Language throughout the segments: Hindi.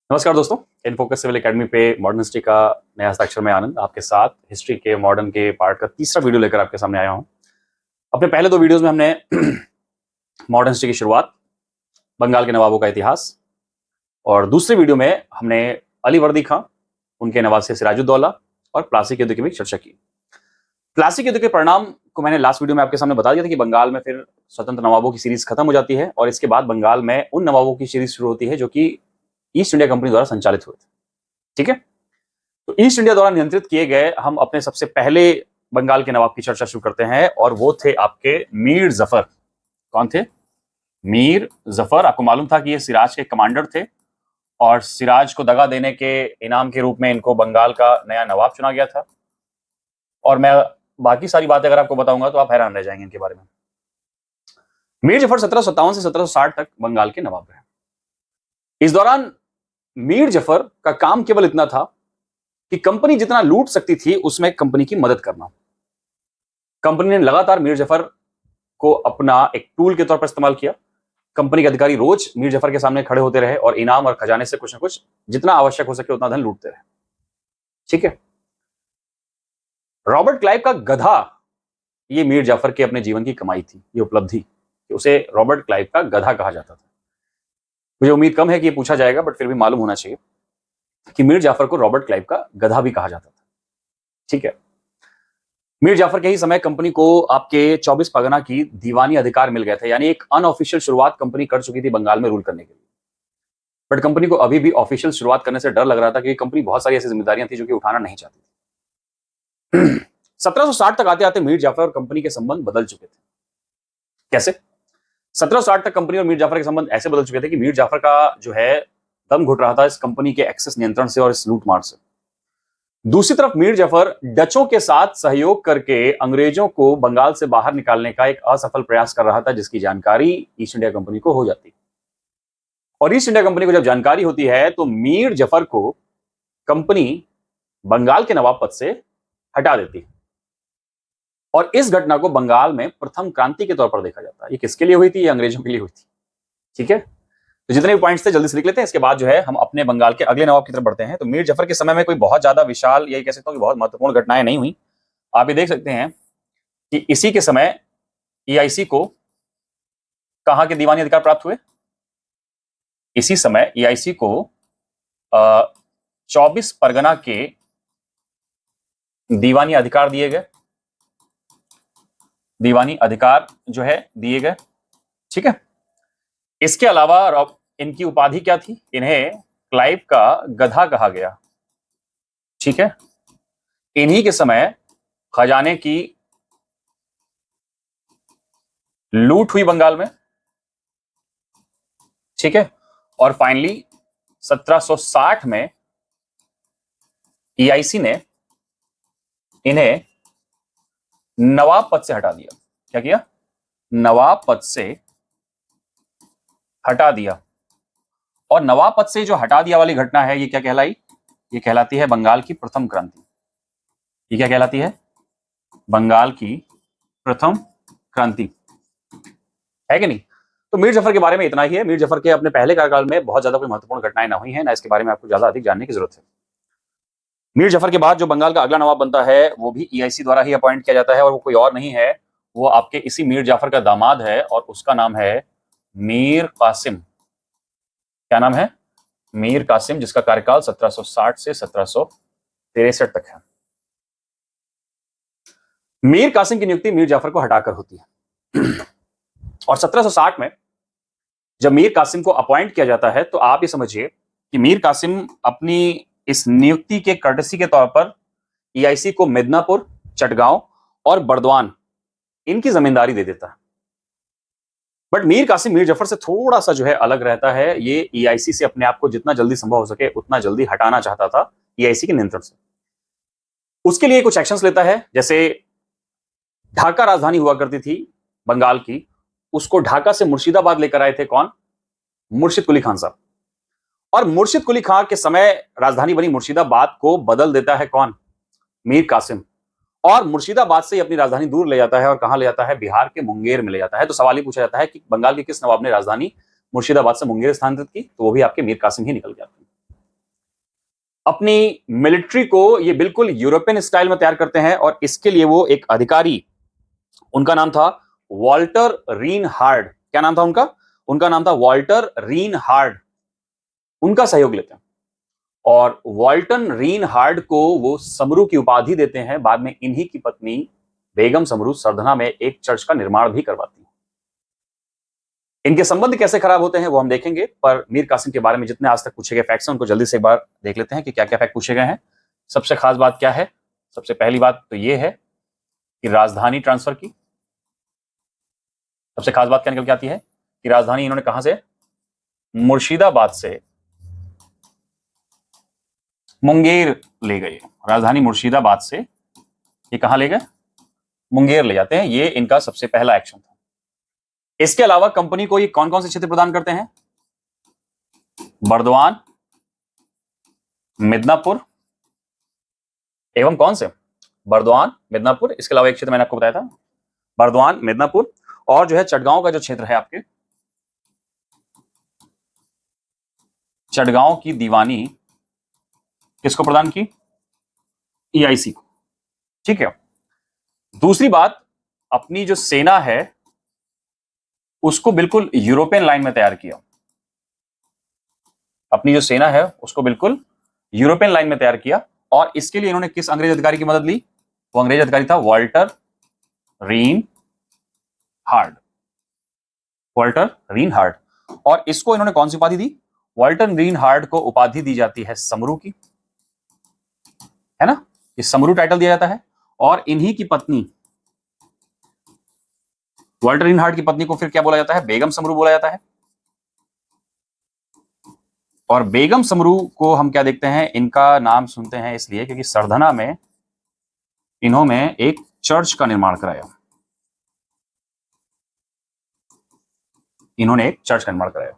नमस्कार दोस्तों, इन फोकस सिविल एकेडमी पे मॉडर्न हिस्ट्री का नया हस्ताक्षर में आनंद आपके साथ हिस्ट्री के मॉडर्न के पार्ट का तीसरा वीडियो लेकर आपके सामने आया हूं। अपने पहले दो वीडियोस में हमने मॉडर्न हिस्ट्री की शुरुआत, बंगाल के नवाबों का इतिहास और दूसरे वीडियो में हमने अली वर्दी खां, उनके नवासे सिराजुद्दौला और प्लासी युद्ध की भी चर्चा की। प्लासी युद्ध के परिणाम को मैंने लास्ट वीडियो में आपके सामने बता दिया था कि बंगाल में फिर स्वतंत्र नवाबों की सीरीज खत्म हो जाती है और इसके बाद बंगाल में उन नवाबों की सीरीज शुरू होती है जो कि ईस्ट इंडिया कंपनी द्वारा संचालित हुए थे। ठीक है, तो ईस्ट इंडिया द्वारा नियंत्रित किए गए हम अपने सबसे पहले बंगाल के नवाब की चर्चा शुरू करते हैं और वो थे आपके मीर जफर। कौन थे? मीर जफर। आपको मालूम था कि ये सिराज के कमांडर थे और सिराज को दगा देने के इनाम के रूप में इनको बंगाल का नया नवाब चुना गया था। और मैं बाकी सारी बातें अगर आपको बताऊंगा तो आप हैरान रह जाएंगे इनके बारे में। मीर जफर 1757 से 1760 तक बंगाल के नवाब रहे। इस दौरान मीर जफर का काम केवल इतना था कि कंपनी जितना लूट सकती थी उसमें कंपनी की मदद करना। कंपनी ने लगातार मीर जफर को अपना एक टूल के तौर पर इस्तेमाल किया। कंपनी के अधिकारी रोज मीर जफर के सामने खड़े होते रहे और इनाम और खजाने से कुछ ना कुछ जितना आवश्यक हो सके उतना धन लूटते रहे। ठीक है, रॉबर्ट क्लाइव का गधा ये मीर जाफर के अपने जीवन की कमाई थी, ये उपलब्धि कि उसे रॉबर्ट क्लाइव का गधा कहा जाता था। मुझे उम्मीद कम है कि ये पूछा जाएगा, बट फिर भी मालूम होना चाहिए कि मीर जाफर को रॉबर्ट क्लाइव का गधा भी कहा जाता था। ठीक है, मीर जाफर के ही समय कंपनी को आपके 24 परगना की दीवानी अधिकार मिल गए थे, यानी एक अनऑफिशियल शुरुआत कंपनी कर चुकी थी बंगाल में रूल करने के लिए। बट कंपनी को अभी भी ऑफिशियल शुरुआत करने से डर लग रहा था क्योंकि कंपनी बहुत सारी ऐसी जिम्मेदारियां थी जो कि उठाना नहीं चाहती थी। 1760 तक आते आते मीर जाफर और कंपनी के संबंध बदल चुके थे। कैसे? 1760 तक कंपनी और मीर जाफर के संबंध ऐसे बदल चुके थे कि मीर जाफर का जो है दम घुट रहा था इस कंपनी के एक्सेस नियंत्रण से और इस लूटमार से। दूसरी तरफ मीर जाफर डचों के साथ सहयोग करके अंग्रेजों को बंगाल से बाहर निकालने का एक असफल प्रयास कर रहा था, जिसकी जानकारी ईस्ट इंडिया कंपनी को हो जाती। और ईस्ट इंडिया कंपनी को जब जानकारी होती है तो मीर जाफर को कंपनी बंगाल के नवाब पद से हटा देती। और इस घटना को बंगाल में प्रथम क्रांति के तौर पर देखा जाता है। ये किसके लिए हुई थी? ये अंग्रेजों के लिए हुई थी। ठीक है, तो जितने भी पॉइंट्स थे जल्दी से लिख लेते हैं, इसके बाद जो है हम अपने बंगाल के अगले नवाब की तरफ बढ़ते हैं। तो मीर जाफर के समय में कोई बहुत ज्यादा विशाल, यही कह सकता हूं कि बहुत महत्वपूर्ण घटनाएं नहीं हुई। आप ये देख सकते हैं कि इसी के समय ईआईसी को कहां के दीवानी अधिकार प्राप्त हुए? इसी समय ईआईसी को 24 परगना के दीवानी अधिकार दिए गए। दीवानी अधिकार जो है दिए गए। ठीक है, इसके अलावा इनकी उपाधि क्या थी? इन्हें क्लाइव का गधा कहा गया। ठीक है, इन्हीं के समय खजाने की लूट हुई बंगाल में। ठीक है, और फाइनली 1760 में ईआईसी ने इन्हें नवाब पद से हटा दिया। क्या किया? नवाब पद से हटा दिया। और नवाब पद से जो हटा दिया वाली घटना है ये क्या कहलाई? ये कहलाती है बंगाल की प्रथम क्रांति। ये क्या कहलाती है? बंगाल की प्रथम क्रांति, है कि नहीं? तो मीर जाफर के बारे में इतना ही है। मीर जाफर के अपने पहले कार्यकाल में बहुत ज्यादा कोई महत्वपूर्ण घटनाएं ना हुई हैं, ना इसके बारे में आपको ज्यादा अधिक जानने की जरूरत है। मीर जाफर के बाद जो बंगाल का अगला नवाब बनता है वो भी ईआईसी द्वारा ही अपॉइंट किया जाता है और वो कोई और नहीं है, वो आपके इसी मीर जाफर का दामाद है और उसका नाम है मीर कासिम। क्या नाम है? मीर कासिम, जिसका कार्यकाल 1760 से 1763 तक है। मीर कासिम की नियुक्ति मीर जाफर को हटाकर होती है। और 1760 में जब मीर कासिम को अपॉइंट किया जाता है तो आप ये समझिए कि मीर कासिम अपनी इस नियुक्ति के कर्टसी के तौर पर ईआईसी को मिदनापुर, चटगांव और बर्दवान इनकी जमींदारी दे देता है। बट मीर कासिम मीर जाफर से थोड़ा सा जो है अलग रहता है। ये ईआईसी से अपने आप को जितना जल्दी संभव हो सके उतना जल्दी हटाना चाहता था ईआईसी के नियंत्रण से। उसके लिए कुछ एक्शंस लेता है, जैसे ढाका राजधानी हुआ करती थी बंगाल की, उसको ढाका से मुर्शिदाबाद लेकर आए थे कौन? मुर्शिद कुली खान साहब। और मुर्शिद कुली खान के समय राजधानी बनी मुर्शिदाबाद को बदल देता है कौन? मीर कासिम। और मुर्शिदाबाद से अपनी राजधानी दूर ले जाता है और कहां ले जाता है? बिहार के मुंगेर में ले जाता है। तो सवाल ये पूछा जाता है कि बंगाल के किस नवाब ने राजधानी मुर्शिदाबाद से मुंगेर स्थानांतरित की? तो वो भी आपके मीर कासिम ही निकल जाते हैं। अपनी मिलिट्री को ये बिल्कुल यूरोपियन स्टाइल में तैयार करते हैं और इसके लिए वो एक अधिकारी, उनका नाम था वॉल्टर रीनहार्ड। क्या नाम था उनका? उनका नाम था वॉल्टर रीनहार्ड। उनका सहयोग लेते हैं और वॉल्टन रीनहार्ड को वो समरू की उपाधि देते हैं। बाद में इन्हीं की पत्नी बेगम समरू सरधना में एक चर्च का निर्माण भी करवाती है। इनके संबंध कैसे खराब होते हैं वो हम देखेंगे, पर मीर कासिम के बारे में जितने आज तक पूछे गए फैक्ट्स हैं उनको जल्दी से एक बार देख लेते हैं कि क्या क्या फैक्ट पूछे गए हैं। सबसे खास बात क्या है? सबसे पहली बात तो ये है कि राजधानी ट्रांसफर की। सबसे खास बात क्या निकल के आती है कि राजधानी इन्होंने कहां से? मुर्शिदाबाद से मुंगेर ले गए। राजधानी मुर्शिदाबाद से ये कहां ले गए? मुंगेर ले जाते हैं। ये इनका सबसे पहला एक्शन था। इसके अलावा कंपनी को ये कौन कौन से क्षेत्र प्रदान करते हैं? बर्दवान, मिदनापुर एवं कौन से? बर्दवान, मिदनापुर। इसके अलावा एक क्षेत्र मैंने आपको बताया था, बर्दवान, मिदनापुर, और जो है चटगांव का जो क्षेत्र है आपके, चटगांव की दीवानी किसको प्रदान की? ईआईसी को। ठीक है। दूसरी बात, अपनी जो सेना है उसको बिल्कुल यूरोपियन लाइन में तैयार किया। अपनी जो सेना है उसको बिल्कुल यूरोपियन लाइन में तैयार किया और इसके लिए इन्होंने किस अंग्रेज अधिकारी की मदद ली? वो अंग्रेज अधिकारी था Walter Reinhard. Walter Reinhard. और इसको इन्होंने कौन सी उपाधि दी? वॉल्टर रीन हार्ड को उपाधि दी जाती है समरू की, है ना? ये समरू टाइटल दिया जाता है। और इन्हीं की पत्नी वॉल्टर रीन हार्ड की पत्नी को फिर क्या बोला जाता है? बेगम समरू बोला जाता है। और बेगम समरू को हम क्या देखते हैं? इनका नाम सुनते हैं इसलिए क्योंकि सरधना में इन्होंने एक चर्च का निर्माण कराया। इन्होंने एक चर्च का निर्माण कराया।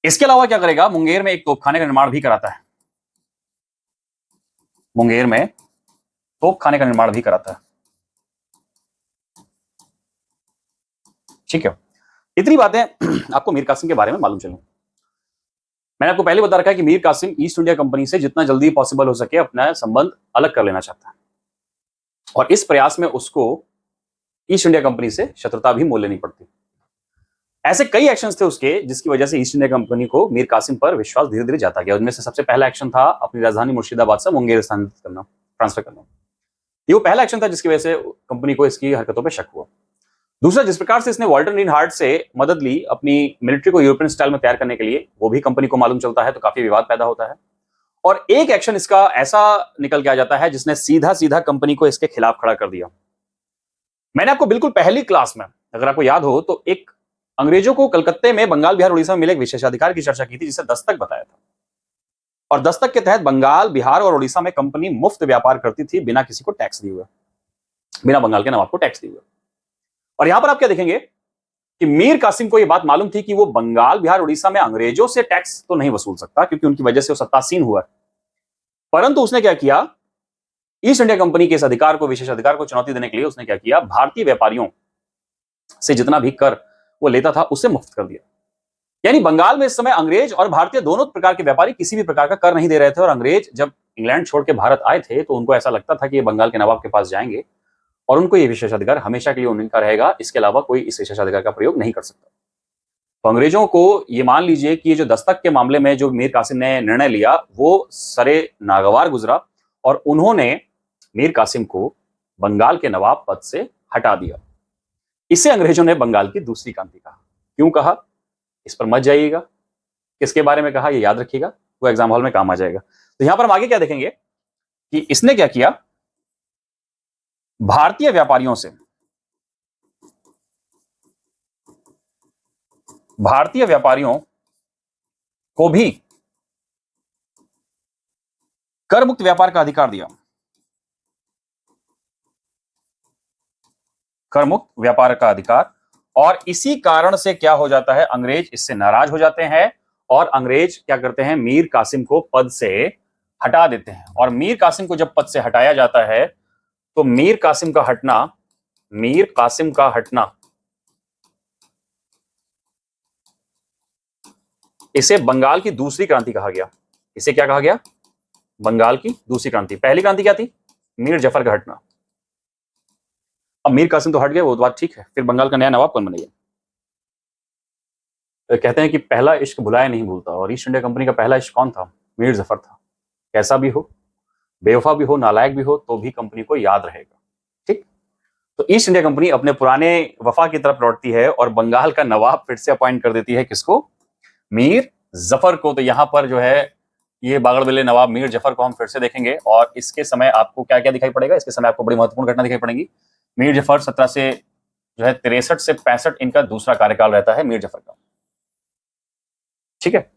इसके अलावा क्या करेगा? मुंगेर में एक तोपखाने का निर्माण भी कराता है। मुंगेर में तोपखाने का निर्माण भी कराता है। ठीक है। इतनी बातें आपको मीर कासिम के बारे में मालूम चलें। मैंने आपको पहले बता रखा है कि Mir Qasim East India Company से जितना जल्दी पॉसिबल हो सके अपना संबंध अलग कर लेना चाहता है और इस प्रयास में उसको ईस्ट इंडिया कंपनी से शत्रुता भी मोल लेनी पड़ती। ऐसे कई एक्शंस थे उसके जिसकी वजह से ईस्ट इंडिया कंपनी को मीर कासिम पर विश्वास धीरे धीरे जाता गया। उनमें से सबसे पहला एक्शन था अपनी राजधानी मुर्शिदाबाद से मुंगेर स्थानांतरित करना, ट्रांसफर करना। ये वो पहला एक्शन था जिसकी वजह से कंपनी को इसकी हरकतों पर शक हुआ। दूसरा, जिस प्रकार से इसने वॉल्टर रीन हार्ड से मदद ली अपनी मिलिट्री को यूरोपियन स्टाइल में तैयार करने के लिए, वो भी कंपनी को मालूम चलता है तो काफी विवाद पैदा होता है। और एक एक्शन इसका ऐसा निकल के आ जाता है जिसने सीधा सीधा कंपनी को इसके खिलाफ खड़ा कर दिया। मैंने आपको बिल्कुल पहली क्लास में, अगर आपको याद हो तो, एक अंग्रेजों को कलकत्ते में बंगाल बिहार उड़ीसा में मिले एक विशेषाधिकार की चर्चा की थी जिसे दस्तक बताया था। और दस्तक के तहत बंगाल, बिहार और उड़ीसा में कंपनी मुफ्त व्यापार करती थी बिना किसी को टैक्स दिए हुए, बिना बंगाल के नवाब को टैक्स दिए हुए। और यहां पर आप क्या देखेंगे कि मीर कासिम को यह बात मालूम थी कि वो बंगाल, बिहार, उड़ीसा में अंग्रेजों से टैक्स तो नहीं वसूल सकता क्योंकि उनकी वजह से वो सत्तासीन हुआ है। परंतु उसने क्या किया? ईस्ट इंडिया कंपनी के इस अधिकार को, विशेष अधिकार को चुनौती देने के लिए उसने क्या किया? भारतीय व्यापारियों से जितना भी कर वो लेता था उसे मुफ्त कर दिया। यानी बंगाल में इस समय अंग्रेज और भारतीय दोनों प्रकार के व्यापारी किसी भी प्रकार का कर नहीं दे रहे थे। और अंग्रेज जब इंग्लैंड छोड़ के भारत आए थे तो उनको ऐसा लगता था कि ये बंगाल के नवाब के पास जाएंगे और उनको ये विशेषाधिकार हमेशा के लिए उनका रहेगा, इसके अलावा कोई इस विशेषाधिकार का प्रयोग नहीं कर सकता। तो अंग्रेजों को ये मान लीजिए कि ये जो दस्तक के मामले में जो मीर कासिम ने निर्णय लिया वो सरे नागवार गुजरा और उन्होंने मीर कासिम को बंगाल के नवाब पद से हटा दिया। इसे अंग्रेजों ने बंगाल की दूसरी क्रांति कहा। क्यों कहा? इस पर मत जाइएगा, किसके बारे में कहा ये याद रखिएगा, वो एग्जाम हॉल में काम आ जाएगा। तो यहां पर हम आगे क्या देखेंगे कि इसने क्या किया? भारतीय व्यापारियों से, भारतीय व्यापारियों को भी कर मुक्त व्यापार का अधिकार दिया। कर मुक्त व्यापार का अधिकार। और इसी कारण से क्या हो जाता है? अंग्रेज इससे नाराज हो जाते हैं और अंग्रेज क्या करते हैं? मीर कासिम को पद से हटा देते हैं। और मीर कासिम को जब पद से हटाया जाता है तो मीर कासिम का हटना, मीर कासिम का हटना इसे बंगाल की दूसरी क्रांति कहा गया। इसे क्या कहा गया? बंगाल की दूसरी क्रांति। पहली क्रांति क्या थी? मीर जफर का हटना। अब मीर कासिम तो हट गए, वो तो बात ठीक है, फिर बंगाल का नया नवाब कौन बनेगा? तो कहते हैं कि पहला इश्क भुलाया नहीं भूलता, और ईस्ट इंडिया कंपनी का पहला इश्क कौन था? मीर जफर था। कैसा भी हो, बेवफा भी हो, नालायक भी हो, तो भी कंपनी को याद रहेगा। ठीक। तो ईस्ट इंडिया कंपनी अपने पुराने वफा की तरफ लौटती है और बंगाल का नवाब फिर से अपॉइंट कर देती है। किसको? मीर जफर को। तो यहां पर जो है ये बागड़बेले नवाब मीर जफर को हम फिर से देखेंगे, और इसके समय आपको क्या क्या दिखाई पड़ेगा? इसके समय आपको बड़ी महत्वपूर्ण घटना दिखाई पड़ेगी। मीर जफर 17 से जो है 63 से 65 इनका दूसरा कार्यकाल रहता है मीर जफर का। ठीक है।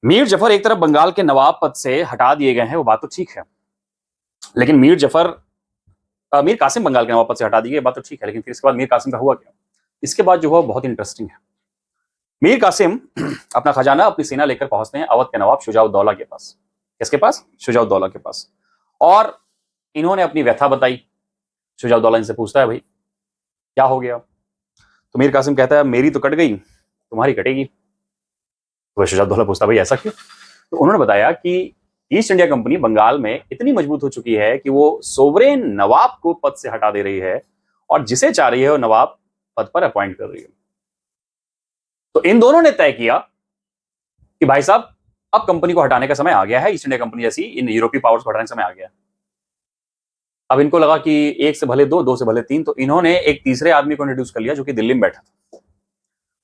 मीर जफर एक तरफ बंगाल के नवाब पद से हटा दिए गए हैं, वो बात तो ठीक है, लेकिन मीर कासिम बंगाल के नवाब पद से हटा दिए, बात तो ठीक है, लेकिन फिर इसके बाद मीर कासिम का हुआ क्या? इसके बाद जो हुआ बहुत इंटरेस्टिंग है। मीर कासिम अपना खजाना, अपनी सेना लेकर पहुंचते हैं अवध के नवाब शुजाउद्दौला के पास। किसके पास? शुजाउद्दौला के पास। और इन्होंने अपनी व्यथा बताई। शुजाउद्दौला इनसे पूछता है, भाई क्या हो गया? तो मीर कासिम कहता है, मेरी तो कट गई, तुम्हारी कटेगी। तो शुजाउद्दौला पूछता, भाई ऐसा क्यों? तो उन्होंने बताया कि ईस्ट इंडिया कंपनी बंगाल में इतनी मजबूत हो चुकी है कि वो सोवरेन नवाब को पद से हटा दे रही है, और जिसे चाह रही है वो नवाब पद पर अपॉइंट कर रही है। तो इन दोनों ने तय किया कि भाई साहब, अब कंपनी को हटाने का समय आ गया है, ईस्ट इंडिया कंपनी जैसी इन यूरोपीय पावर्स को हटाने का समय आ गया है। अब इनको लगा कि एक से भले दो, दो से भले तीन, तो इन्होंने एक तीसरे आदमी को इंट्रोड्यूस कर लिया जो कि दिल्ली में बैठा था।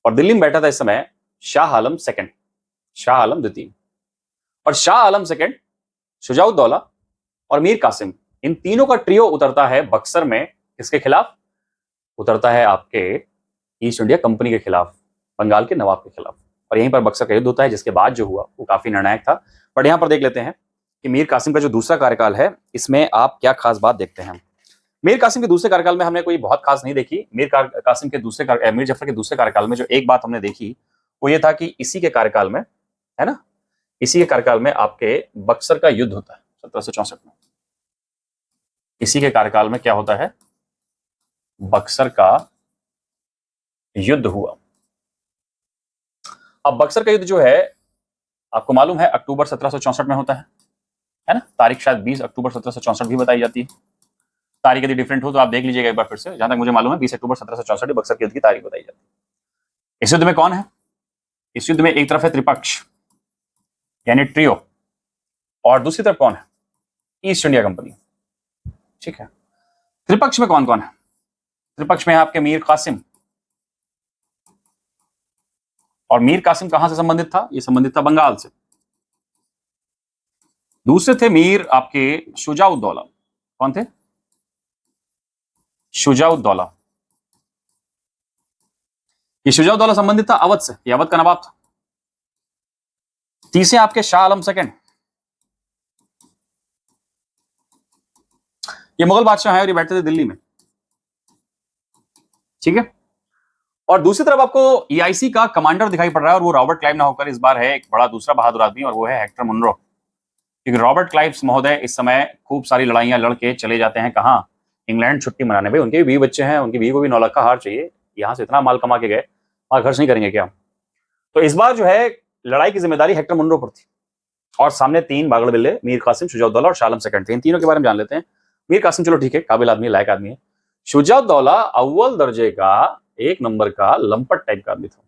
और दिल्ली में बैठा था इस समय शाह आलम सेकंड, शाह आलम द्वितीय। और शाह आलम सेकंड, शुजाउद्दौला और मीर कासिम, इन तीनों का ट्रियो उतरता है बक्सर में। किसके खिलाफ उतरता है? आपके ईस्ट इंडिया कंपनी के खिलाफ, बंगाल के नवाब के खिलाफ। और यहीं पर बक्सर का युद्ध होता है, जिसके बाद जो हुआ वो काफी निर्णायक था। बट यहां पर देख लेते हैं कि मीर कासिम का जो दूसरा कार्यकाल है, इसमें आप क्या खास बात देखते हैं। मीर कासिम के दूसरे कार्यकाल में हमने कोई बहुत खास नहीं देखी। मीर जफर के दूसरे कार्यकाल में जो एक बात हमने देखी वो ये था कि इसी के कार्यकाल में, है ना, इसी के कार्यकाल में आपके बक्सर का युद्ध होता है 1764 में। इसी के कार्यकाल में क्या होता है? बक्सर का युद्ध हुआ। अब बक्सर का युद्ध जो है आपको मालूम है अक्टूबर 1764 में होता है ना। तारीख शायद 20 अक्टूबर 1764 भी बताई जाती है। तारीख यदि डिफरेंट हो तो आप देख लीजिएगा एक बार फिर से। जहां तक मुझे मालूम है 20 अक्टूबर 1764 बक्सर के युद्ध की तारीख बताई जाती है। इस युद्ध में कौन है? इस युद्ध में एक तरफ है त्रिपक्ष यानी ट्रियो, और दूसरी तरफ कौन है? East India company. ठीक है। त्रिपक्ष में कौन कौन है? त्रिपक्ष में आपके मीर कासिम, और मीर कासिम कहां से संबंधित था? ये संबंधित था बंगाल से। दूसरे थे मीर आपके शुजाउद्दौला। कौन थे? शुजाउद्दौला। ये शुजाउद्दौला संबंधित था अवध से, ये अवध का नवाब था। तीसरे आपके शाह आलम सेकंड, ये मुगल बादशाह है और ये बैठते थे दिल्ली में। ठीक है। और दूसरी तरफ आपको ईआईसी का कमांडर दिखाई पड़ रहा है, और वो रॉबर्ट क्लाइव ना होकर इस बार है एक बड़ा दूसरा बहादुर आदमी, और वो है हेक्टर मुनरो। क्योंकि रॉबर्ट क्लाइव महोदय इस समय खूब सारी लड़ाइयां लड़के चले जाते हैं कहां? इंग्लैंड छुट्टी मनाने। भाई उनके भी 20 बच्चे हैं, उनकी 20 को भी 9 लाख का हार चाहिए। यहां से इतना माल कमा के गए, वहां खर्च नहीं करेंगे क्या? तो इस बार जो है लड़ाई की जिम्मेदारी हेक्टर मुनरो पर थी, और सामने तीन बागड़बिल्ले, मीर कासिम, शुजाउद्दौला और शाह आलम सेकंड थे। इन तीनों के बारे में जान लेते हैं। मीर कासिम चलो ठीक है, काबिल आदमी, लायक आदमी है। शुजाउद्दौला अव्वल दर्जे का, एक नंबर का लंपट टाइप का आदमी था।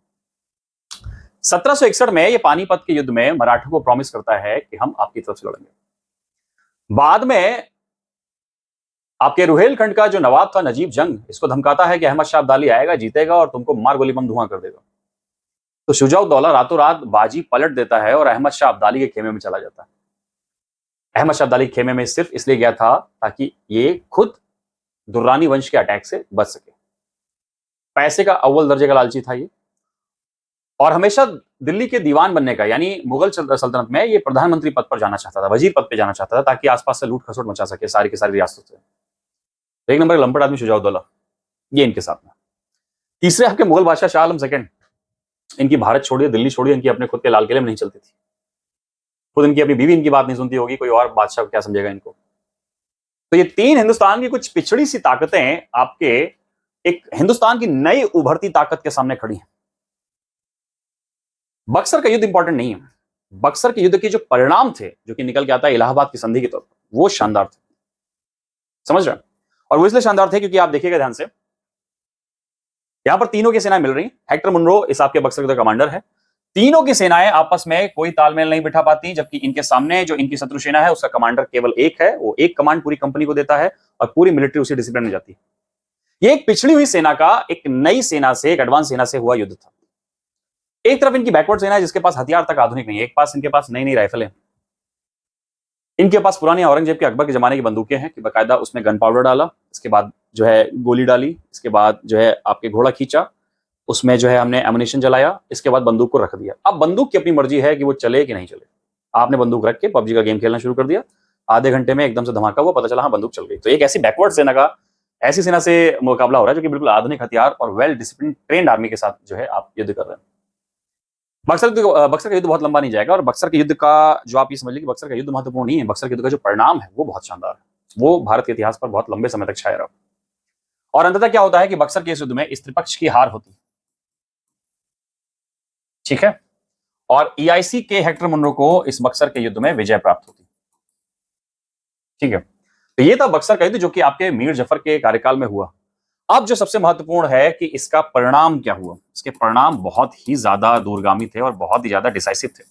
1761 में ये पानीपत के युद्ध में मराठों को प्रॉमिस करता है कि हम आपकी तरफ से लड़ेंगे। बाद में आपके रुहेलखंड का जो नवाब था नजीब जंग, इसको धमकाता है कि अहमद शाह अब्दाली आएगा, जीतेगा और तुमको मार गोली बम धुआं कर देगा। तो शुजाउद्दौला रातों रात बाजी पलट देता है और अहमद शाह अब्दाली के खेमे में चला जाता है। अहमद शाह अब्दाली के खेमे में सिर्फ इसलिए गया था ताकि ये खुद दुर्रानी वंश के अटैक से बच सके। पैसे का अव्वल दर्जे का लालची था ये, और हमेशा दिल्ली के दीवान बनने का, यानी मुगल सल्तनत में ये प्रधानमंत्री पद पर जाना चाहता था, वजीर पद पे जाना चाहता था, ताकि आसपास से लूट खसोट मचा सके सारी की सारी रियासतों से। तो एक नंबर लंपट आदमी शुजाउद्दौला, ये इनके साथ में। तीसरे आपके मुगल बादशाह शाह आलम सेकंड, इनकी भारत छोड़िए, दिल्ली छोड़िए, इनकी अपने खुद के लाल किले में नहीं चलती थी। खुद इनकी अपनी बीवी इनकी बात नहीं सुनती होगी, कोई और बादशाह क्या समझेगा इनको। तो ये तीन हिंदुस्तान की कुछ पिछड़ी सी ताकतें आपके एक हिंदुस्तान की नई उभरती ताकत के सामने खड़ी हैं। बक्सर का युद्ध इंपॉर्टेंट नहीं है, बक्सर के युद्ध के जो परिणाम थे, जो कि निकल के आता है इलाहाबाद की संधि के तौर पर, वो शानदार थे। समझ रहे हैं? और वो इसलिए शानदार थे क्योंकि आप देखिएगा ध्यान से, यहां पर तीनों की सेनाएं मिल रही। हेक्टर मुनरो इस आपके बक्सर का कमांडर है। तीनों की सेनाएं आपस में कोई तालमेल नहीं बिठा पाती, जबकि इनके सामने जो इनकी शत्रु सेना है उसका कमांडर केवल एक है, वो एक कमांड पूरी कंपनी को देता है और पूरी मिलिट्री उसी डिसिप्लिन में जाती है। ये एक पिछड़ी हुई सेना का एक नई सेना से, एक एडवांस सेना से हुआ युद्ध था। एक तरफ इनकी बैकवर्ड सेना है जिसके पास हथियार तक आधुनिक नहीं है, एक पास इनके पास नई नई राइफलें, इनके पास पुरानी औरंगजेब के अकबर के जमाने की बंदूकें हैं कि बाकायदा उसमें गन पाउडर डाला, इसके बाद जो है गोली डाली, इसके बाद जो है आपके घोड़ा खींचा, उसमें जो है हमने एमुनेशन जलाया, इसके बाद बंदूक को रख दिया। अब बंदूक की अपनी मर्जी है कि वो चले कि नहीं चले। आपने बंदूक रख के पबजी का गेम खेलना शुरू कर दिया, आधे घंटे में एकदम से धमाका हुआ, पता चला हाँ बंदूक चल गई। तो एक ऐसी बैकवर्ड सेना का, ऐसी सेना से मुकाबला हो रहा है जो कि बिल्कुल आधुनिक हथियार और वेल डिसिप्लिन ट्रेंड आर्मी के साथ जो है आप युद्ध कर रहे हैं। बक्सर का युद्ध बहुत लंबा नहीं जाएगा, और बक्सर के युद्ध का जो आप ये समझ लीजिए कि बक्सर का युद्ध महत्वपूर्ण नहीं है, बक्सर के युद्ध का जो परिणाम है वो बहुत शानदार है, वो भारत के इतिहास पर बहुत लंबे समय तक छाया रहा। और अंततः क्या होता है कि बक्सर के इस युद्ध में स्त्री पक्ष की हार होती है, ठीक है, और ईआईसी के हेक्टर मुनरो को इस बक्सर के युद्ध में विजय प्राप्त होती, ठीक है। तो ये था बक्सर का युद्ध जो कि आपके मीर जफर के कार्यकाल में हुआ। अब जो सबसे महत्वपूर्ण है कि इसका परिणाम क्या हुआ। इसके परिणाम बहुत ही ज्यादा दूरगामी थे और बहुत ही ज्यादा डिसाइसिव थे।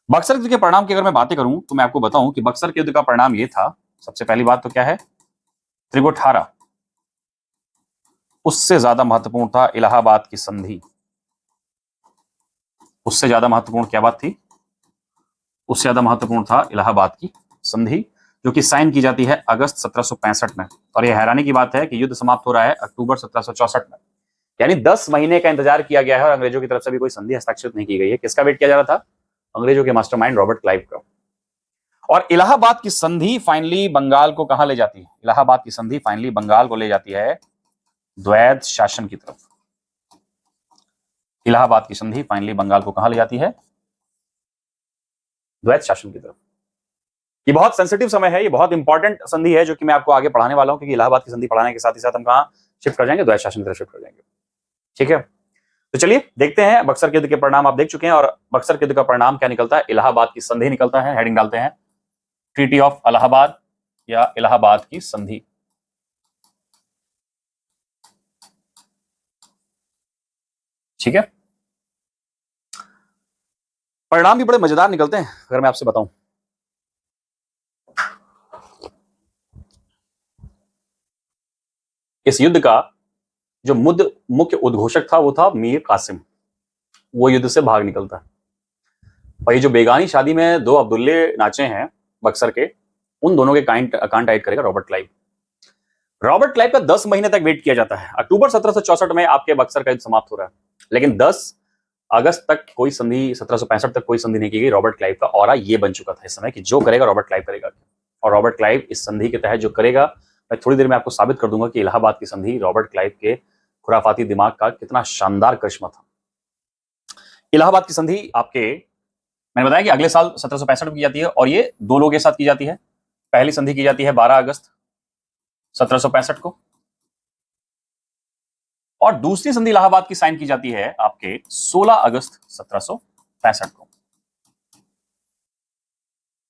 बक्सर युद्ध के परिणाम की अगर मैं बातें करूं तो मैं आपको बताऊं कि बक्सर के युद्ध का परिणाम यह था, सबसे पहली बात तो क्या है, त्रिगोठारा। उससे ज्यादा महत्वपूर्ण था इलाहाबाद की संधि। उससे ज्यादा महत्वपूर्ण क्या बात थी, उससे ज्यादा महत्वपूर्ण था इलाहाबाद की संधि, जो कि साइन की जाती है अगस्त 1765 में। और यह हैरानी की बात है कि युद्ध समाप्त हो रहा है अक्टूबर 1764 में, यानी 10 महीने का इंतजार किया गया है और अंग्रेजों की तरफ से भी कोई संधि हस्ताक्षरित नहीं की गई है। किसका वेट किया जा रहा था, अंग्रेजों के मास्टरमाइंड रॉबर्ट क्लाइव का। और इलाहाबाद की संधि फाइनली बंगाल को कहां ले जाती है, इलाहाबाद की संधि फाइनली बंगाल को ले जाती है द्वैध शासन की तरफ। इलाहाबाद की संधि फाइनली बंगाल को कहां ले जाती है, द्वैध शासन की तरफ। ये बहुत सेंसिटिव समय है, ये बहुत इंपॉर्टेंट संधि है जो कि मैं आपको आगे पढ़ाने वाला हूं, क्योंकि इलाहाबाद की संधि पढ़ाने के साथ ही साथ हम कहां शिफ्ट कर जाएंगे, द्वैध शासन की तरफ शिफ्ट कर जाएंगे, ठीक है। तो चलिए देखते हैं बक्सर के युद्ध के परिणाम। आप देख चुके हैं, और बक्सर के युद्ध का परिणाम क्या निकलता है, इलाहाबाद की संधि निकलता है। हेडिंग डालते हैं ट्रीटी ऑफ इलाहाबाद या इलाहाबाद की संधि। ठीक है, परिणाम भी बड़े मजेदार निकलते हैं अगर मैं आपसे बताऊं। इस युद्ध का जो मुख्य उद्घोषक था वो था मीर कासिम। वो युद्ध से भाग निकलता है। भाई जो बेगानी शादी में दो अब्दुल्ले नाचे हैं बक्सर के, उन दोनों के कांट ऐड करेगा रॉबर्ट क्लाइव। रॉबर्ट क्लाइव का 10 महीने तक वेट किया जाता है। अक्टूबर 1764 में आपके बक्सर का युद्ध समाप्त हो रहा है, लेकिन 10 अगस्त तक कोई संधि, 1765 तक कोई संधि नहीं की गई। रॉबर्ट क्लाइव का ऑरा ये बन चुका था इस समय कि जो करेगा रॉबर्ट क्लाइव करेगा। और रॉबर्ट क्लाइव इस संधि के तहत जो करेगा, मैं थोड़ी देर में आपको साबित कर दूंगा कि इलाहाबाद की संधि रॉबर्ट क्लाइव के खुराफाती दिमाग का कितना शानदार करिश्मा था। इलाहाबाद की संधि आपके, मैंने बताया कि अगले साल 1765 में की जाती है, और ये दो लोगों के साथ की जाती है। पहली संधि की जाती है 12 अगस्त 1765 को, और दूसरी संधि इलाहाबाद की साइन की जाती है आपके 16 अगस्त 1765 को।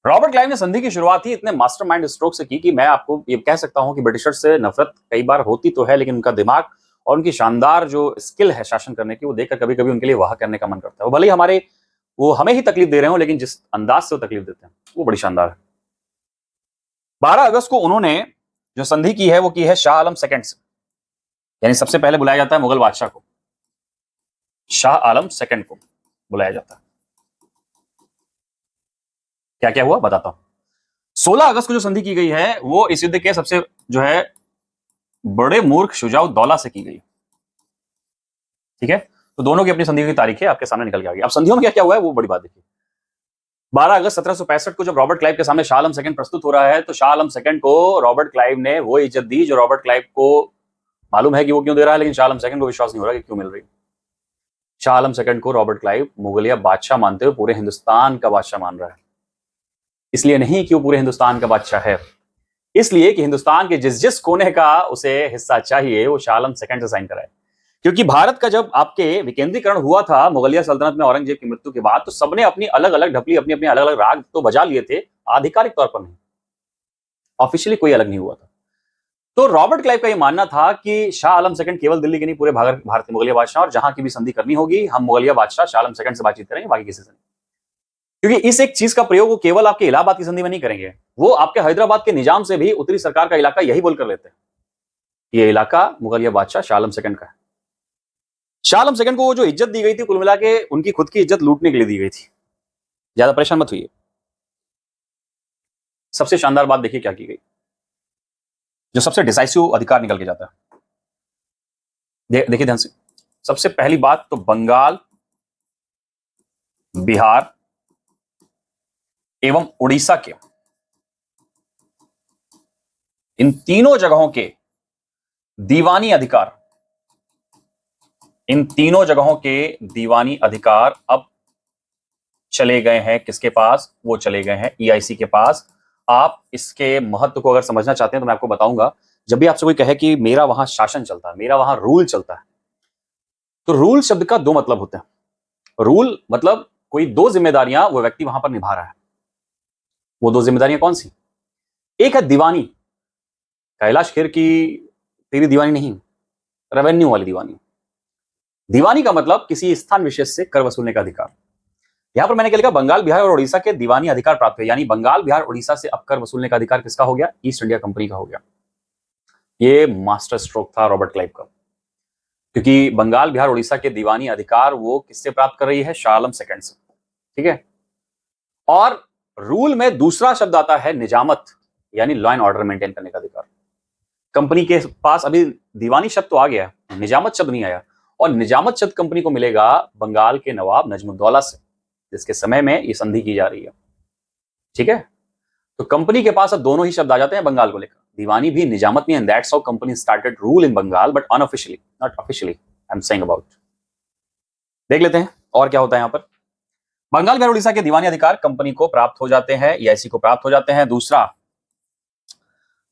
रॉबर्ट क्लाइव ने संधि की शुरुआत ही इतने मास्टरमाइंड स्ट्रोक से की कि मैं आपको ये कह सकता हूं कि ब्रिटिशर्स से नफरत कई बार होती तो है, लेकिन उनका दिमाग और उनकी शानदार जो स्किल है शासन करने की, वो देखकर कभी कभी उनके लिए वाह करने का मन करता है। वो भले ही वो हमें ही तकलीफ दे रहे हो, लेकिन जिस अंदाज से वो तकलीफ देते हैं वो बड़ी शानदार है। 12 अगस्त को उन्होंने जो संधि की है वो की है शाह आलम सेकंड से, यानी सबसे पहले बुलाया जाता है मुगल बादशाह को, शाह आलम सेकंड को बुलाया जाता है। क्या क्या हुआ बताता हूं। 16 अगस्त को जो संधि की गई है वो इस युद्ध के सबसे जो है बड़े मूर्ख शुजाउद दौला से की गई, ठीक है। तो दोनों की अपनी संधि की तारीखें आपके सामने निकल के आ गई। अब संधियों में क्या क्या हुआ है वो बड़ी बात देखिए। 12 अगस्त 1765 को जब रॉबर्ट क्लाइव के सामने शाह आलम सेकंड प्रस्तुत हो रहा है, तो शाह आलम सेकंड को रॉबर्ट क्लाइव ने वो इज्जत दी जो रॉबर्ट क्लाइव को मालूम है कि वो क्यों दे रहा है, लेकिन शाह आलम सेकंड को विश्वास नहीं हो रहा कि क्यों मिल रही। शाह आलम सेकंड को रॉबर्ट क्लाइव मुगलिया बादशाह मानते हुए पूरे हिंदुस्तान का बादशाह मान रहा है। इसलिए नहीं कि वो पूरे हिंदुस्तान का बादशाह है, इसलिए कि हिंदुस्तान के जिस जिस कोने का उसे हिस्सा चाहिए वो शाह आलम सेकंड से साइन कराए। क्योंकि भारत का जब आपके विकेंद्रीकरण हुआ था मुगलिया सल्तनत में औरंगजेब की मृत्यु के बाद, तो सबने अपनी अलग अलग ढपली, अपनी अपनी अलग अलग राग तो बजा लिए थे, आधिकारिक तौर पर नहीं, ऑफिशियली कोई अलग नहीं हुआ था। तो रॉबर्ट क्लाइव का यह मानना था कि शाह आलम सेकंड केवल दिल्ली के नहीं, पूरे भारत के मुगलिया बादशाह, और जहां की भी संधि करनी होगी हम मुगलिया बादशाह शाह आलम सेकंड से बातचीत करेंगे, बाकी किसी से नहीं। क्योंकि इस एक चीज का प्रयोग वो केवल आपके इलाहाबाद की संधि में नहीं करेंगे, वो आपके हैदराबाद के निजाम से भी उत्तरी सरकार का इलाका यही बोलकर लेते हैं, ये इलाका मुगलिया बादशाह शाह आलम सेकंड का है। शाह आलम सेकंड को वो जो इज्जत दी गई थी, कुल मिला के उनकी खुद की इज्जत लूटने के लिए दी गई थी। ज्यादा परेशान मत हुई। सबसे शानदार बात देखिए क्या की गई, जो सबसे डिसाइसिव अधिकार निकल के जाता है। देखिए ध्यान से, सबसे पहली बात तो बंगाल, बिहार एवं उड़ीसा के इन तीनों जगहों के दीवानी अधिकार, इन तीनों जगहों के दीवानी अधिकार अब चले गए हैं किसके पास? वो चले गए हैं ईआईसी के पास। आप इसके महत्व को अगर समझना चाहते हैं तो मैं आपको बताऊंगा। जब भी आपसे कोई कहे कि मेरा वहां शासन चलता है, मेरा वहां रूल चलता है, तो रूल शब्द का दो मतलब होते हैं। रूल मतलब कोई दो जिम्मेदारियां वो व्यक्ति वहां पर निभा रहा है। वो दो जिम्मेदारियां कौन सी? एक है दीवानी, कैलाश खेर की तेरी दीवानी नहीं, रेवेन्यू वाली दीवानी। दीवानी का मतलब किसी स्थान विशेष से कर वसूलने का अधिकार। यहां पर मैंने क्या लिखा? बंगाल, बिहार और उड़ीसा के दीवानी अधिकार प्राप्त हुए, यानी बंगाल, बिहार, उड़ीसा से अब कर वसूलने का अधिकार किसका हो गया? ईस्ट इंडिया कंपनी का हो गया। ये मास्टर स्ट्रोक था रॉबर्ट क्लाइव का, क्योंकि बंगाल, बिहार, उड़ीसा के दीवानी अधिकार वो किससे प्राप्त कर रही है? शाह आलम सेकंड से। ठीक है। और रूल में दूसरा शब्द आता है निजामत, यानी लॉ एंड ऑर्डर मेंटेन करने का अधिकार। कंपनी के पास अभी दीवानी शब्द तो आ गया, निजामत शब्द नहीं आया। और निजामत शब्द कंपनी को मिलेगा बंगाल के नवाब नजमुद्दौला से, जिसके समय में ये संधि की जा रही है। ठीक है। तो कंपनी के पास अब दोनों ही शब्द आ जाते हैं बंगाल को लेकर, दीवानी भी, निजामत भी, and that's how company started rule in Bengal, but unofficially, not officially, I am saying about. देख लेते हैं और क्या होता है यहां पर। बंगाल, बिहार, उड़ीसा के दीवानी अधिकार कंपनी को प्राप्त हो जाते हैं, ईआईसी को प्राप्त हो जाते हैं। दूसरा,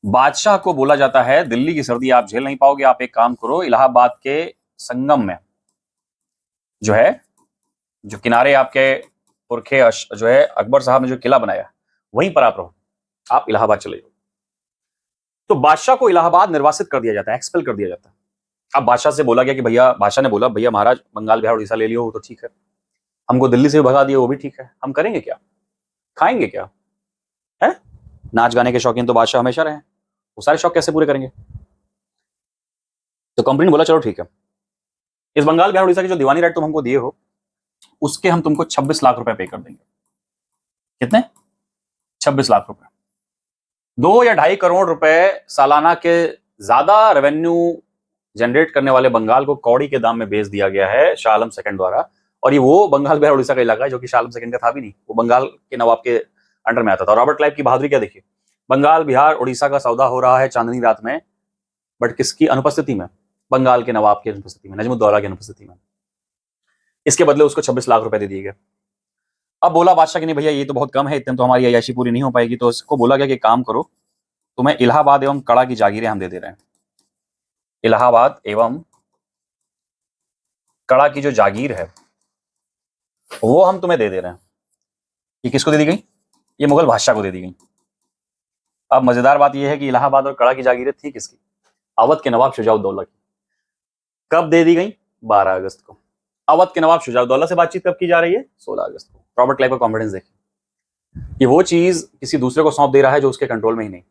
बादशाह को बोला जाता है दिल्ली की सर्दी आप झेल नहीं पाओगे, आप एक काम करो, इलाहाबाद के संगम में जो है, जो किनारे आपके पुरखे जो है अकबर साहब ने जो किला बनाया, वहीं पर आप रहो, आप इलाहाबाद चले जाओ। तो बादशाह को इलाहाबाद निर्वासित कर दिया जाता है, एक्सपेल कर दिया जाता है। अब बादशाह से बोला गया कि भैया, बादशाह ने बोला भैया महाराज बंगाल, बिहार, उड़ीसा ले लियो, वो तो ठीक है, हमको दिल्ली से भी भगा दिया, वो भी ठीक है, हम करेंगे क्या? खाएंगे क्या? है नाच गाने के शौकीन तो बादशाह हमेशा रहे, वो सारे शौक कैसे पूरे करेंगे? तो कंपनी ने बोला चलो ठीक है, इस बंगाल, बिहार, उड़ीसा की जो दीवानी राइट तुम हमको दिए हो, उसके हम तुमको 26 लाख रुपए पे कर देंगे। कितने? 26 लाख रुपए। 2 या 2.5 करोड़ रुपए सालाना के ज्यादा रेवेन्यू जनरेट करने वाले बंगाल को कौड़ी के दाम में बेच दिया गया है शाह आलम सेकंड द्वारा। और ये वो बंगाल, बिहार, उड़ीसा का इलाका है जो कि शाह आलम सेकंड का था भी नहीं, वो बंगाल के नवाब के अंडर में आता था। रॉबर्ट क्लाइव की बहादुरी क्या देखिए, बंगाल, बिहार, उड़ीसा का सौदा हो रहा है चांदनी रात में, बट किसकी अनुपस्थिति में? बंगाल के नवाब की अनुपस्थिति में, नजमुद्दौला की अनुपस्थिति में। इसके बदले उसको 26 लाख रुपए दे दिए गए। अब बोला बादशाह कि नहीं भैया ये तो बहुत कम है, इतने तो हमारी अय्याशी पूरी नहीं हो पाएगी। तो उसको बोला गया कि काम करो, तुम्हें इलाहाबाद एवं कड़ा की जागीरें हम दे रहे हैं। इलाहाबाद एवं कड़ा की जो जागीर है वो हम तुम्हें दे रहे हैं। ये किसको दे दी गई? ये मुगल बादशाह को दे दी गई। अब मजेदार बात यह है कि इलाहाबाद और कड़ा की जागीरें थी किसकी? अवध के नवाब शुजाउद्दौला की। कब दे दी गई? 12 अगस्त को। अवध के नवाब शुजाउद्दौला से बातचीत कब की जा रही है? 16 अगस्त को। रॉबर्ट क्लाइव का कॉन्फिडेंस देखिए, ये वो चीज किसी दूसरे को सौंप दे रहा है जो उसके कंट्रोल में ही नहीं।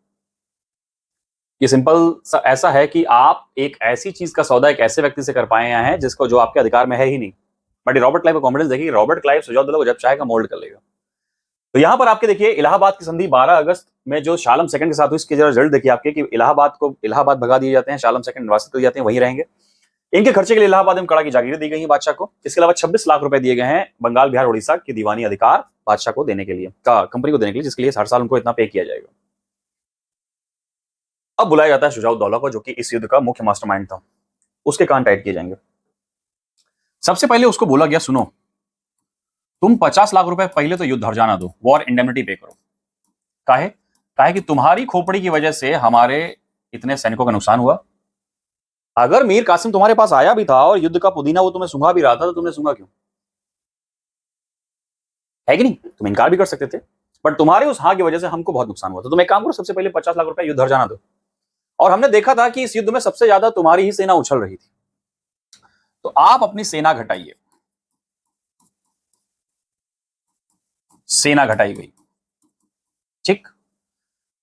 ये सिंपल ऐसा है कि आप एक ऐसी चीज का सौदा एक ऐसे व्यक्ति से कर पाए हैं जिसको, जो आपके अधिकार में है ही नहीं। बट रॉबर्ट क्लाइव का कॉन्फिडेंस देखिए, रॉबर्ट क्लाइव शुजाउद्दौला को जब चाहेगा मोल्ड कर लेगा। तो यहां पर आपके देखिए इलाहाबाद की संधि 12 अगस्त में जो शाह आलम सेकंड के साथ हुई, इसके जरा रिजल्ट देखिए आपके कि इलाहाबाद भगा दिए जाते हैं, शाह आलम सेकंड निर्वासित हो जाते हैं, वहीं रहेंगे। इनके खर्चे के लिए इलाहाबाद में कड़ा की जागीरें दी गई हैं बादशाह को। इसके अलावा 26 लाख रुपए दिए गए हैं बंगाल, बिहार, उड़ीसा की दीवानी अधिकार बादशाह को देने के लिए, कंपनी को देने के लिए, जिसके लिए हर साल उनको इतना पे किया जाएगा। अब बुलाया जाता है शुजाउद्दौला को, जो कि इस युद्ध का मुख्य मास्टरमाइंड था। उसके कान टाइट किए जाएंगे। सबसे पहले उसको बोला गया, सुनो तुम 50 लाख रुपए पहले तो युद्ध हर्जाना दो, वॉर इंडेमनिटी पे करो। काहे कि तुम्हारी खोपड़ी की वजह से हमारे इतने सैनिकों का नुकसान हुआ, अगर मीर कासिम तुम्हारे पास आया भी था और युद्ध का पुदीना वो तुम्हें सूंघा भी रहा था तो तुमने सूंघा क्यों? है कि नहीं? तुम इनकार भी कर सकते थे, बट तुम्हारे उस हाँ की वजह से हमको बहुत नुकसान हुआ। तो तुम एक काम करो, सबसे पहले 50 लाख रुपए युद्ध हर जाना दो। और हमने देखा था कि इस युद्ध में सबसे ज्यादा तुम्हारी ही सेना उछल रही थी, तो आप अपनी सेना घटाइए। सेना घटाई गई, ठीक।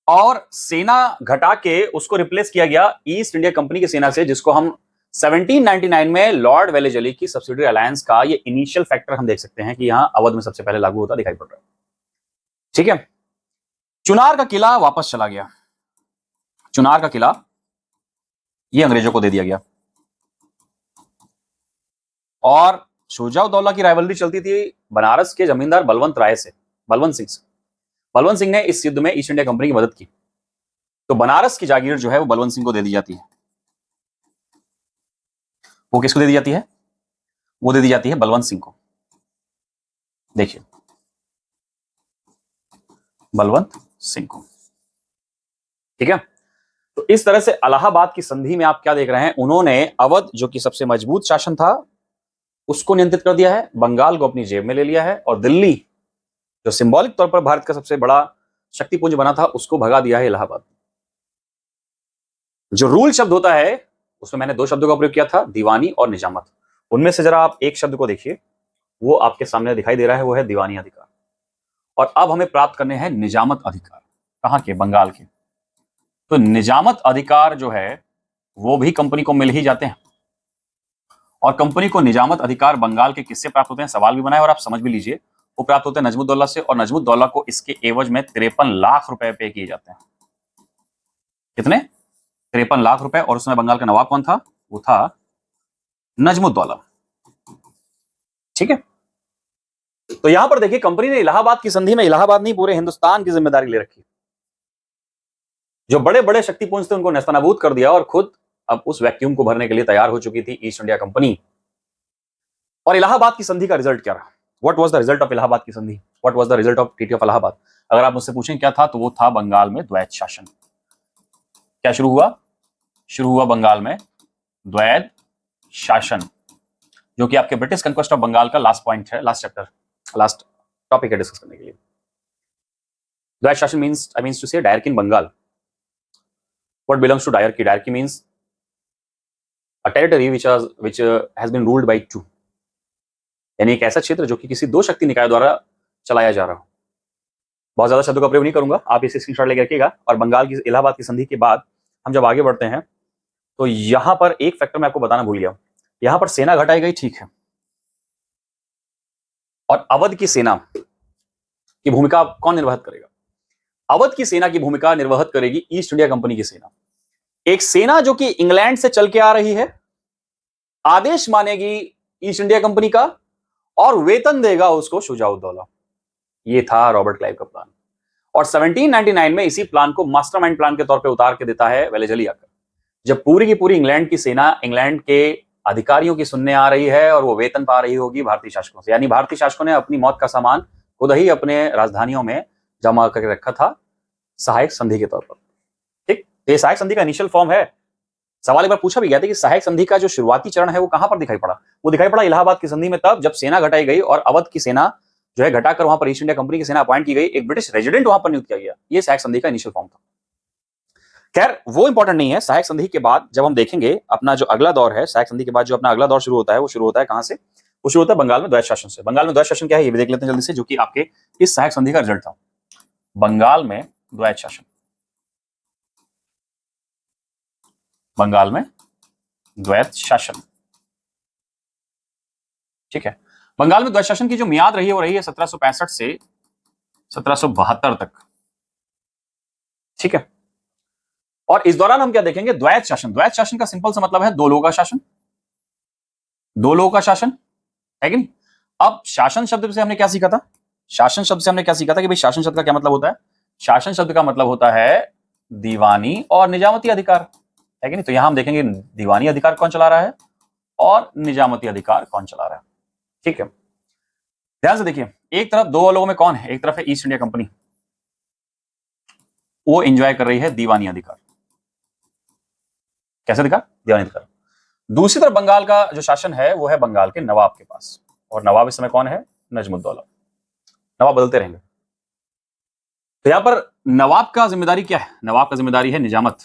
और सेना घटा के उसको रिप्लेस किया गया ईस्ट इंडिया कंपनी की सेना से, जिसको हम 1799 में लॉर्ड वेलेजली की सब्सिडरी अलायंस का ये इनिशियल फैक्टर हम देख सकते हैं कि यहां अवध में सबसे पहले लागू होता दिखाई पड़ रहा है, ठीक है। चुनार का किला वापस चला गया। चुनार का किला ये अंग्रेजों को दे दिया गया। और शुजाउद्दौला की राइवलरी चलती थी बनारस के जमींदार बलवंत राय से, बलवंत सिंह से। बलवंत सिंह ने इस युद्ध में ईस्ट इंडिया कंपनी की मदद की, तो बनारस की जागीर जो है वो बलवंत सिंह को दे दी जाती है। वो किसको दे दी जाती है? वो दे दी जाती है बलवंत सिंह को। देखिए, बलवंत सिंह को, ठीक है। तो इस तरह से इलाहाबाद की संधि में आप क्या देख रहे हैं, उन्होंने अवध जो कि सबसे मजबूत शासन था उसको नियंत्रित कर दिया है, बंगाल को अपनी जेब में ले लिया है, और दिल्ली जो सिंबॉलिक तौर पर भारत का सबसे बड़ा शक्तिपुंज बना था उसको भगा दिया है इलाहाबाद। जो रूल शब्द होता है उसमें मैंने दो शब्दों का प्रयोग किया था, दीवानी और निजामत। उनमें से जरा आप एक शब्द को देखिए, वो आपके सामने दिखाई दे रहा है, वो है दीवानी अधिकार। और अब हमें प्राप्त करने हैं निजामत अधिकार। कहां के? बंगाल के। तो निजामत अधिकार जो है वो भी कंपनी को मिल ही जाते हैं, और कंपनी को निजामत अधिकार बंगाल के किससे प्राप्त होते हैं? सवाल भी बनाए और आप समझ भी लीजिए। वो प्राप्त होते हैं नजमुद्दौला से, और नजमुद्दौला को इसके एवज में 53 लाख रुपए पे किए जाते हैं। कितने? 53 लाख रुपए। और उसमें बंगाल का नवाब कौन था? वो था नजमुद्दौला, ठीक है। तो यहां पर देखिए, कंपनी ने इलाहाबाद की संधि में इलाहाबाद नहीं पूरे हिंदुस्तान की जिम्मेदारी ले रखी। जो बड़े बड़े शक्तिपुंज थे उनको नेस्तनाबूद कर दिया, और खुद अब उस वैक्यूम को भरने के लिए तैयार हो चुकी थी ईस्ट इंडिया कंपनी। और इलाहाबाद की संधि का रिजल्ट क्या रहा? What was the result of Allahabad की संधि? What was the result of treaty of Allahabad? अगर आप मुझसे पूछें क्या था, तो वो था बंगाल में द्वैत शासन। क्या शुरू हुआ? शुरू हुआ बंगाल में द्वैत शासन, जो कि आपके ब्रिटिश कंक्वेस्ट ऑफ बंगाल का लास्ट पॉइंट है, लास्ट चैप्टर, लास्ट टॉपिक है डिस्कस करने के लिए। द्वैत शासन means to say dyarchy in Bengal. What belongs to dyarchy? Dyarchy means a territory which has been ruled by two, यानी एक ऐसा क्षेत्र जो कि किसी दो शक्ति निकाय द्वारा चलाया जा रहा हो। बहुत ज्यादा शब्दों का प्रयोग नहीं करूंगा, आप इसे स्क्रीनशॉट लेकर रखिएगा। और बंगाल की इलाहाबाद की संधि के बाद हम जब आगे बढ़ते हैं तो यहां पर एक फैक्टर मैं आपको बताना भूल गया। यहां पर सेना घटाई गई, ठीक है, और अवध की सेना की भूमिका कौन निर्वहित करेगा? अवध की सेना की भूमिका निर्वहित करेगी ईस्ट इंडिया कंपनी की सेना। एक सेना जो कि इंग्लैंड से चल के आ रही है, आदेश मानेगी ईस्ट इंडिया कंपनी का, और वेतन देगा उसको शुजाउद्दौला। ये था रॉबर्ट क्लाइव का प्लान। और 1799 में इसी प्लान को मास्टरमाइंड प्लान के तौर पे उतार के देता है वेलेजली आकर, जब पूरी की पूरी इंग्लैंड की सेना इंग्लैंड के अधिकारियों की सुनने आ रही है और वो वेतन पा रही होगी भारतीय शासकों से। यानी भारतीय शासकों ने अपनी मौत का सामान खुद ही अपने राजधानियों में जमा करके रखा था सहायक संधि के तौर पर, ठीक। ये सहायक संधि का इनिशियल फॉर्म है। सवाल एक बार पूछा भी गया था कि सहायक संधि का जो शुरुआती चरण है वो कहां पर दिखाई पड़ा? वो दिखाई पड़ा इलाहाबाद की संधि में, तब जब सेना घटाई गई और अवध की सेना जो है घटाकर वहां पर ईस्ट इंडिया कंपनी की सेना अपॉइंट की गई, एक ब्रिटिश रेजिडेंट वहां पर नियुक्त किया गया। ये सहायक संधि का इनिशियल फॉर्म था। खैर वो इंपॉर्टेंट नहीं है। सहायक संधि के बाद जब हम देखेंगे अपना जो अगला दौर है, सहायक संधि के बाद जो अपना अगला दौर शुरू होता है, वो शुरू होता है कहां से? वो शुरू होता है बंगाल में द्वैत शासन से। बंगाल में द्वैत शासन क्या है ये भी देख लेते हैं जल्दी से, जो कि आपके इस सहायक संधि का रिजल्ट था। बंगाल में द्वैत शासन, बंगाल में द्वैत शासन, ठीक है। बंगाल में द्वैत शासन की जो मियाद रही है वो रही है 1765 से 1772 तक, ठीक है। और इस दौरान हम क्या देखेंगे? द्वैत शासन। द्वैत शासन का सिंपल सा मतलब है दो लोगों का शासन, दो लोगों का शासन, है कि नहीं? अब शासन शब्द से हमने क्या सीखा था? शासन शब्द से हमने क्या सीखा था कि भाई शासन शब्द का क्या मतलब होता है? शासन शब्द का मतलब होता है दीवानी और निजामती अधिकार, है कि नहीं? तो यहां हम देखेंगे दीवानी अधिकार कौन चला रहा है और निजामती अधिकार कौन चला रहा है, ठीक है। ध्यान से देखिए, एक तरफ दो लोगों में कौन है? एक तरफ है ईस्ट इंडिया कंपनी, वो एंजॉय कर रही है दीवानी अधिकार। कैसे अधिकार? दीवानी अधिकार। दूसरी तरफ बंगाल का जो शासन है वो है बंगाल के नवाब के पास, और नवाब इस समय कौन है? नजमुद्दौला। नवाब बदलते रहेंगे। तो यहां पर नवाब का जिम्मेदारी क्या है? नवाब का जिम्मेदारी है निजामत,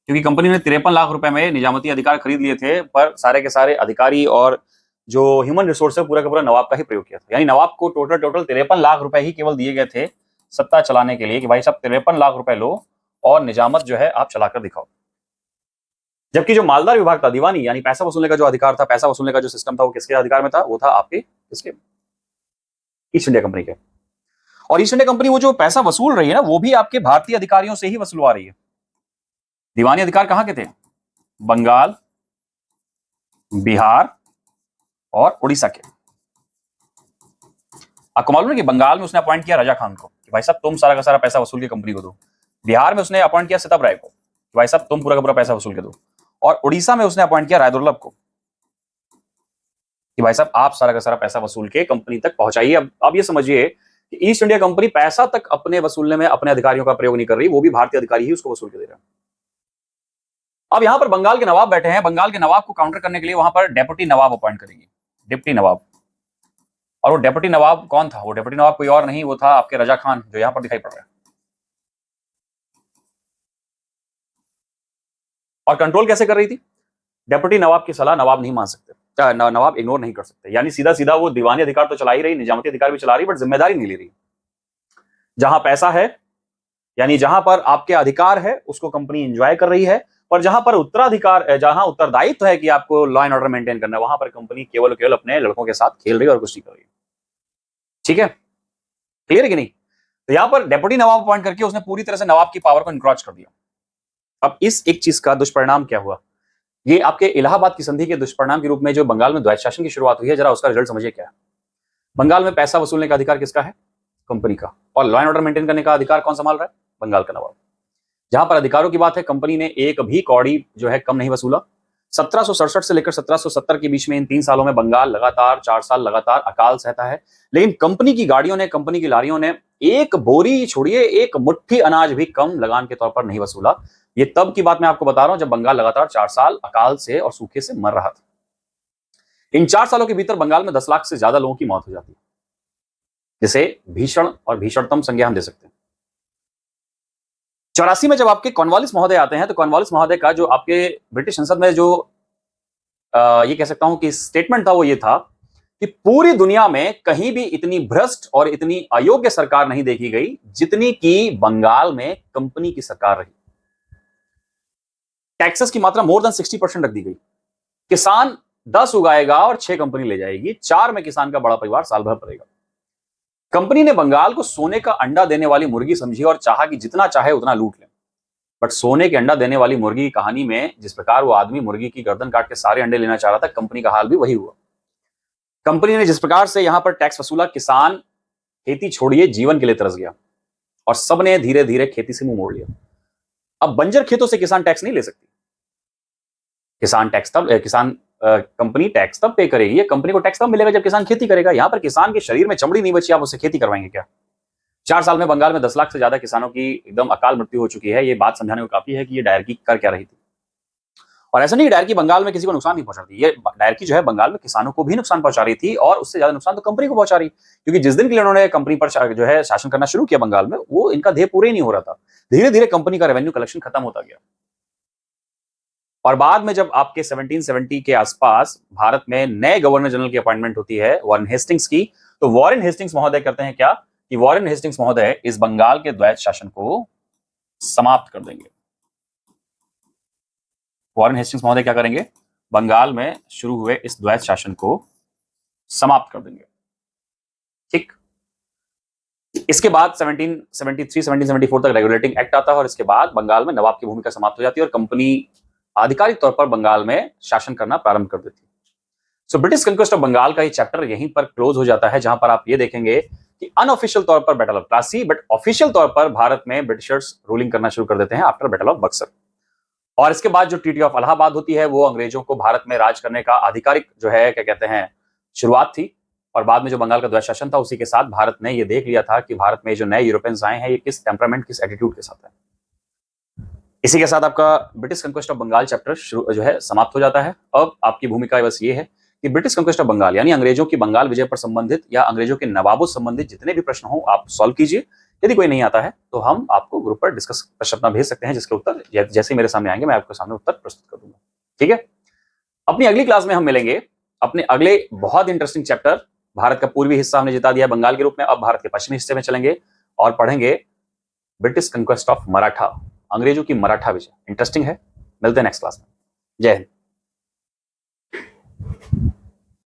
क्योंकि कंपनी ने 53 लाख रुपए में निजामती अधिकार खरीद लिए थे, पर सारे के सारे अधिकारी और जो ह्यूमन रिसोर्स है पूरा का पूरा नवाब का ही प्रयोग किया था। यानी नवाब को टोटल 53 लाख रुपए ही केवल दिए गए थे सत्ता चलाने के लिए, कि भाई साहब 53 लाख रुपए लो और निजामत जो है आप चलाकर दिखाओ। जबकि जो मालदार विभाग था, दीवानी यानी पैसा वसूलने का जो अधिकार था, पैसा वसूलने का जो सिस्टम था, वो किसके अधिकार में था? वो था आपके किसके? ईस्ट इंडिया कंपनी के। और ईस्ट इंडिया कंपनी वो जो पैसा वसूल रही है ना, वो भी आपके भारतीय अधिकारियों से ही वसूलवा रही है। दीवानी अधिकार कहां के थे? बंगाल, बिहार और उड़ीसा के। आपको मालूम है कि बंगाल में उसने अपॉइंट किया रजा खान को कि भाई साहब तुम सारा का सारा पैसा वसूल के कंपनी को दो। बिहार में उसने अपॉइंट किया सितब राय को कि भाई साहब तुम पूरा का पूरा पैसा वसूल के दो। और उड़ीसा में उसने अपॉइंट किया रायदुर्लभ को कि भाई साहब आप सारा का सारा पैसा वसूल के कंपनी तक पहुंचाइए। अब ये समझिए कि ईस्ट इंडिया कंपनी पैसा तक अपने वसूलने में अपने अधिकारियों का प्रयोग नहीं कर रही, वो भी भारतीय अधिकारी ही उसको वसूल के दे रहे हैं। अब यहां पर बंगाल के नवाब बैठे हैं, बंगाल के नवाब को काउंटर करने के लिए वहां पर डेप्यूटी नवाब अपॉइंट करेंगे, डिप्टी नवाब। और वो डेप्यूटी नवाब कौन था? वो डेप्यूटी नवाब कोई और नहीं, वो था आपके रजा खान, जो यहां पर दिखाई पड़ रहा है। और कंट्रोल कैसे कर रही थी? डेप्यूटी नवाब की सलाह नवाब नहीं मान सकते, नवाब इग्नोर नहीं कर सकते। यानी सीधा सीधा वो दीवानी अधिकार तो चला ही रही, निजामती अधिकार भी चला रही, बट जिम्मेदारी नहीं ले रही। जहां पैसा है, यानी जहां पर आपके अधिकार है, उसको कंपनी एंजॉय कर रही है, पर जहां पर उत्तराधिकार, जहां उत्तरदायित्व है कि आपको लॉ एंड ऑर्डर मेंटेन करना है, वहां पर कंपनी केवल केवल अपने लड़कों के साथ खेल रही है और कुछ नहीं कर रही है। ठीक है, क्लियर है कि नहीं? तो यहां पर डेप्यूटी नवाब अपॉइंट करके उसने पूरी तरह से नवाब की पावर को इंक्रोच कर दिया। अब इस एक चीज का दुष्परिणाम क्या हुआ? ये आपके इलाहाबाद की संधि के दुष्परिणाम के रूप में जो बंगाल में द्वैत शासन की शुरुआत हुई है, जरा उसका रिजल्ट समझिए क्या है। बंगाल में पैसा वसूलने का अधिकार किसका है? कंपनी का। और लॉ एंड ऑर्डर मेंटेन करने का अधिकार कौन संभाल रहा है? बंगाल का नवाब। जहां पर अधिकारों की बात है, कंपनी ने एक भी कौड़ी जो है कम नहीं वसूला। 1767 से लेकर 1770 के बीच में इन 3 सालों में बंगाल लगातार 4 साल लगातार अकाल सहता है, लेकिन कंपनी की गाड़ियों ने, कंपनी की लारियों ने एक बोरी छोड़िए, एक मुट्ठी अनाज भी कम लगान के तौर पर नहीं वसूला। ये तब की बात मैं आपको बता रहा हूं जब बंगाल लगातार 4 साल अकाल से और सूखे से मर रहा था। इन 4 सालों के भीतर बंगाल में 10 लाख से ज्यादा लोगों की मौत हो जाती है, जिसे भीषण और भीषणतम संज्ञा हम दे सकते हैं। 84 में जब आपके कॉर्नवालिस महोदय आते हैं, तो कॉर्नवालिस महोदय का जो आपके ब्रिटिश संसद में जो ये कह सकता हूं कि स्टेटमेंट था, वो ये था कि पूरी दुनिया में कहीं भी इतनी भ्रष्ट और इतनी अयोग्य सरकार नहीं देखी गई जितनी कि बंगाल में कंपनी की सरकार रही। टैक्सेस की मात्रा मोर देन 60% रख दी गई। किसान 10 उगाएगा और 6 कंपनी ले जाएगी, 4 में किसान का बड़ा परिवार साल भर पड़ेगा। कंपनी ने बंगाल को सोने का अंडा देने वाली मुर्गी समझी और चाहा कि जितना चाहे उतना लूट ले। बट सोने के अंडा देने वाली मुर्गी की कहानी में जिस प्रकार वो आदमी मुर्गी की गर्दन काट के सारे अंडे लेना चाह रहा था, कंपनी का हाल भी वही हुआ। कंपनी ने जिस प्रकार से यहां पर टैक्स वसूला, किसान खेती छोड़िए जीवन के लिए तरस गया और सबने धीरे धीरे खेती से मुंह मोड़ लिया। अब बंजर खेतों से किसान टैक्स नहीं ले सकती। कंपनी टैक्स तब पे करेगी, कंपनी को टैक्स तब मिलेगा जब किसान खेती करेगा। यहां पर किसान के शरीर में चमड़ी नहीं बची, आप उससे खेती करवाएंगे क्या? 4 साल में बंगाल में 10 लाख से ज्यादा किसानों की एकदम अकाल मृत्यु हो चुकी है। ये बात समझाने को काफी है कि ये डायरकी कर क्या रही थी। और ऐसा नहीं डायरकी बंगाल में किसी को नुकसान नहीं पहुंचा रही, ये डायरकी जो है बंगाल में किसानों को भी नुकसान पहुंचा रही थी, और उससे ज्यादा नुकसान तो कंपनी को पहुंचा रही, क्योंकि जिस दिन के लिए उन्होंने कंपनी पर जो है शासन करना शुरू किया बंगाल में, वो इनका ध्येय पूरे ही नहीं हो रहा था। धीरे धीरे कंपनी का रेवेन्यू कलेक्शन खत्म होता गया। और बाद में जब आपके 1770 के आसपास भारत में नए गवर्नर जनरल की अपॉइंटमेंट होती है वॉरेन हेस्टिंग्स की, तो वॉरेन हेस्टिंग्स महोदय करते हैं क्या कि वॉरेन हेस्टिंग्स महोदय इस बंगाल के द्वैत शासन को समाप्त कर देंगे। वॉरेन हेस्टिंग्स महोदय क्या करेंगे? बंगाल में शुरू हुए इस द्वैत शासन को समाप्त कर देंगे। ठीक, इसके बाद 1773-1774 तक रेगुलेटिंग एक्ट आता है, और इसके बाद बंगाल में नवाब की भूमिका समाप्त हो जाती है और कंपनी आधिकारिक तौर पर बंगाल में शासन करना प्रारंभ कर देती है। So British conquest of Bengal का ये चैप्टर यहीं पर क्लोज हो जाता है, जहां पर आप ये देखेंगे कि अनऑफिशियल तौर पर battle of Plassey, but official तौर पर भारत में ब्रिटिशर्स रूलिंग करना शुरू कर देते हैं आफ्टर बैटल ऑफ बक्सर। और इसके बाद जो ट्रीटी ऑफ इलाहाबाद होती है, वो अंग्रेजों को भारत में राज करने का आधिकारिक जो है क्या कहते हैं शुरुआत थी। और बाद में जो बंगाल का द्वैत शासन था, उसी के साथ भारत ने ये देख लिया था कि भारत में जो नए यूरोपियंस आए हैं, ये किस टेम्परामेंट, किस एटीट्यूड के साथ है। इसी के साथ आपका British conquest of Bengal chapter जो है समाप्त हो जाता है। अब आपकी भूमिका बस ये है कि ब्रिटिश कंक्वेस्ट ऑफ बंगाल यानी अंग्रेजों की बंगाल विजय पर संबंधित या अंग्रेजों के नवाबों से संबंधित जितने भी प्रश्न हो आप सॉल्व कीजिए। यदि कोई नहीं आता है तो हम आपको ग्रुप पर डिस्कस प्रश्न अपना भेज सकते हैं, जिसके उत्तर जैसे ही मेरे सामने आएंगे मैं आपके सामने उत्तर प्रस्तुत कर दूंगा। ठीक है, अपनी अगली क्लास में हम मिलेंगे अपने अगले बहुत इंटरेस्टिंग चैप्टर, भारत का पूर्वी हिस्सा हमने जिता दिया बंगाल के रूप में, अब भारत के पश्चिमी हिस्से में चलेंगे और पढ़ेंगे ब्रिटिश कंक्वेस्ट ऑफ मराठा, अंग्रेजों की मराठा विजय। इंटरेस्टिंग है। मिलते हैं नेक्स्ट क्लास में। जय हिंद।